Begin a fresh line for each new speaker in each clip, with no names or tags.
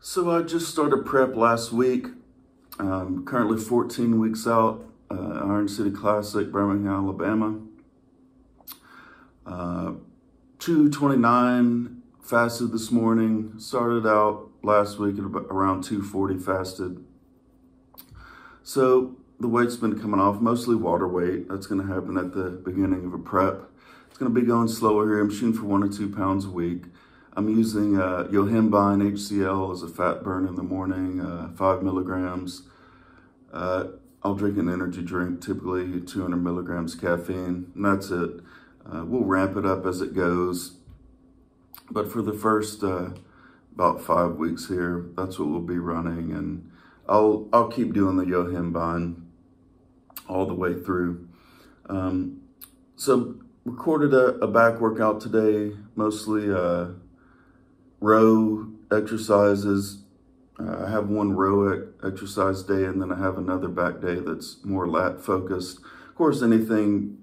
So I just started prep last week. Currently 14 weeks out, Iron City Classic, Birmingham, Alabama. 2:29 fasted this morning. Started out last week at around 2:40 fasted. So the weight's been coming off, mostly water weight. That's going to happen at the beginning of a prep. It's going to be going slower here. I'm shooting for 1 or 2 pounds a week. I'm using yohimbine HCl as a fat burn in the morning, 5 milligrams. I'll drink an energy drink, typically 200 milligrams caffeine, and that's it. We'll ramp it up as it goes. But for the first about 5 weeks here, that's what we'll be running, and I'll keep doing the yohimbine all the way through. So recorded a back workout today, mostly row exercises. I have one row exercise day, and then I have another back day that's more lat focused. Of course, anything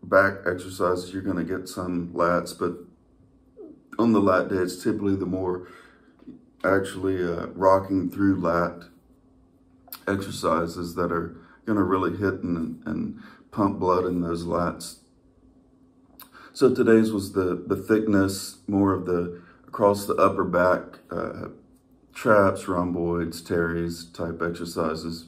back exercises, you're going to get some lats, but on the lat day, it's typically the more actually rocking through lat exercises that are going to really hit and pump blood in those lats. So today's was the thickness, more of the across the upper back, traps, rhomboids, teres type exercises.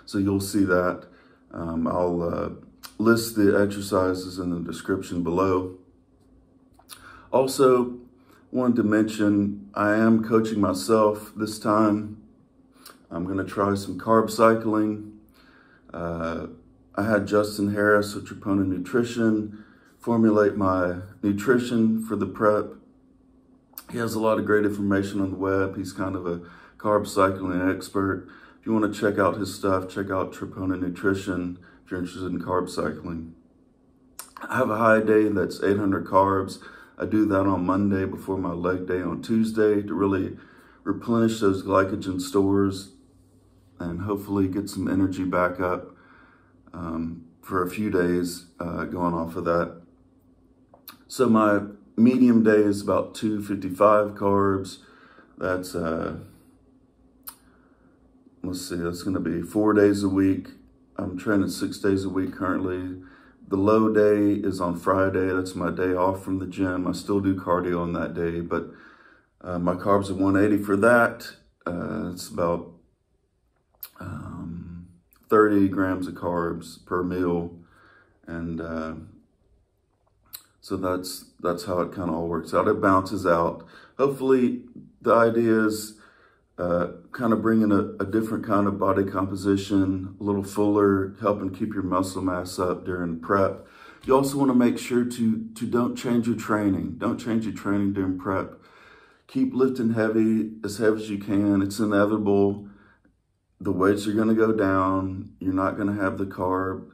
So you'll see that. I'll list the exercises in the description below. Also, wanted to mention I am coaching myself this time. I'm going to try some carb cycling. I had Justin Harris of Troponin Nutrition formulate my nutrition for the prep. He has a lot of great information on the web. He's kind of a carb cycling expert. If you want to check out his stuff, check out Troponin Nutrition if you're interested in carb cycling. I have a high day that's 800 carbs. I do that on Monday before my leg day on Tuesday to really replenish those glycogen stores and hopefully get some energy back up for a few days going off of that. So my medium day is about 255 carbs. That's, let's see, that's going to be 4 days a week. I'm training 6 days a week currently. The low day is on Friday. That's my day off from the gym. I still do cardio on that day, but my carbs are 180 for that. It's about 30 grams of carbs per meal. And so that's how it kind of all works out. It bounces out. Hopefully the idea is kind of bringing a different kind of body composition, a little fuller, helping keep your muscle mass up during prep. You also want to make sure to don't change your training. Don't change your training during prep. Keep lifting heavy as you can. It's inevitable. The weights are going to go down. You're not going to have the carb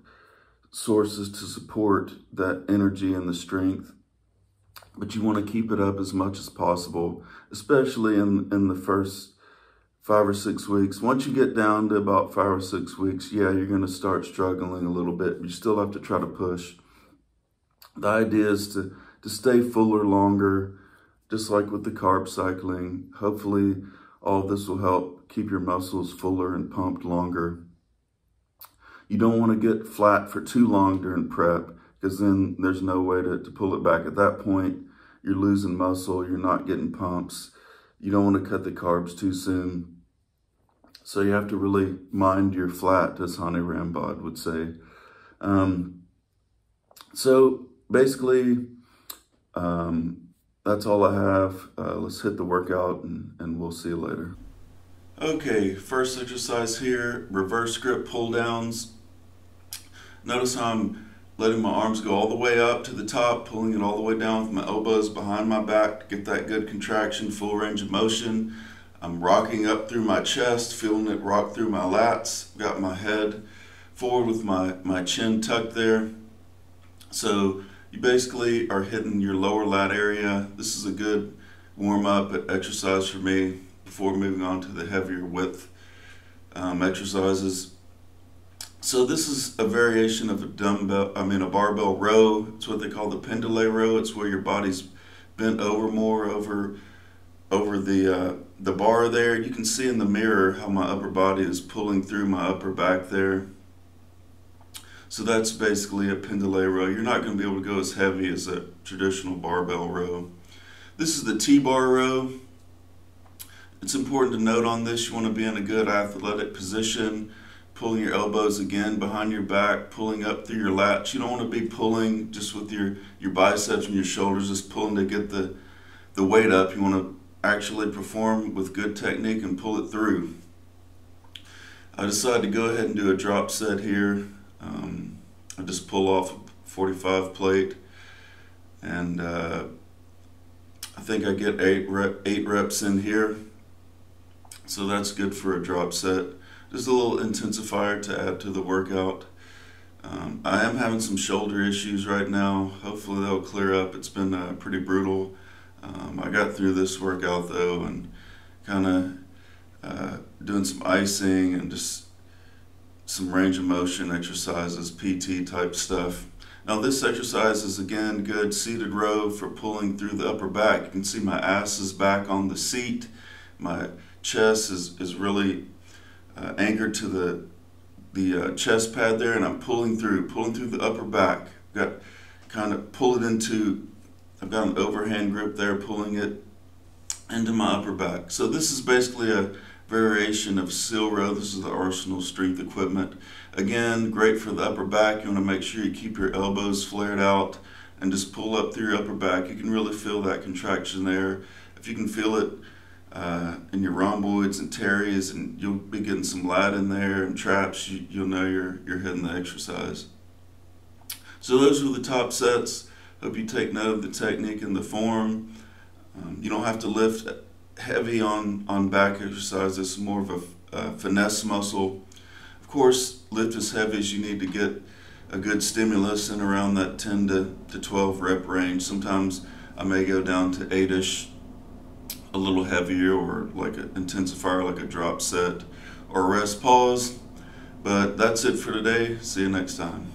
sources to support that energy and the strength, but you want to keep it up as much as possible, especially in the first 5 or 6 weeks. Once you get down to about 5 or 6 weeks, yeah, you're going to start struggling a little bit. You still have to try to push. The idea is to stay fuller longer, just like with the carb cycling. Hopefully all this will help keep your muscles fuller and pumped longer. You don't want to get flat for too long during prep, because then there's no way to pull it back. At that point, you're losing muscle, you're not getting pumps. You don't want to cut the carbs too soon. So you have to really mind your flat, as Hani Rambod would say. So basically, that's all I have. Let's hit the workout and we'll see you later. Okay, first exercise here, reverse grip pull downs. Notice how I'm letting my arms go all the way up to the top, pulling it all the way down with my elbows behind my back to get that good contraction, full range of motion. I'm rocking up through my chest, feeling it rock through my lats. Got my head forward with my chin tucked there. So you basically are hitting your lower lat area. This is a good warm-up exercise for me before moving on to the heavier width exercises. So this is a variation of a barbell row. It's what they call the Pendlay Row. It's where your body's bent over more over over the bar there. You can see in the mirror how my upper body is pulling through my upper back there. So that's basically a Pendlay row. You're not going to be able to go as heavy as a traditional barbell row. This is the T-bar row. It's important to note on this, you want to be in a good athletic position, pulling your elbows again behind your back, pulling up through your lats. You don't want to be pulling just with your biceps and your shoulders, just pulling to get the weight up. You want to actually perform with good technique and pull it through. I decided to go ahead and do a drop set here. I just pull off a 45 plate, and I think I get 8 reps in here, so that's good for a drop set. Just a little intensifier to add to the workout. I am having some shoulder issues right now. Hopefully they'll clear up. It's been pretty brutal. I got through this workout though, and kind of doing some icing and just some range of motion exercises, PT type stuff. Now this exercise is again good seated row for pulling through the upper back. You can see my ass is back on the seat. My chest is really anchored to the chest pad there, and I'm pulling through the upper back. Got kind of pull it into, I've got an overhand grip there, pulling it into my upper back. So this is basically a variation of seal row. This is the Arsenal strength equipment. Again, great for the upper back. You want to make sure you keep your elbows flared out and just pull up through your upper back. You can really feel that contraction there. If you can feel it in your rhomboids and teres, and you'll be getting some lat in there and traps, you'll know you're hitting the exercise. So those are the top sets. Hope you take note of the technique and the form. You don't have to lift heavy on back exercise. This is more of a finesse muscle. Of course, lift as heavy as you need to get a good stimulus in around that 10 to 12 rep range. Sometimes I may go down to 8-ish, a little heavier, or like an intensifier, like a drop set or a rest pause. But that's it for today. See you next time.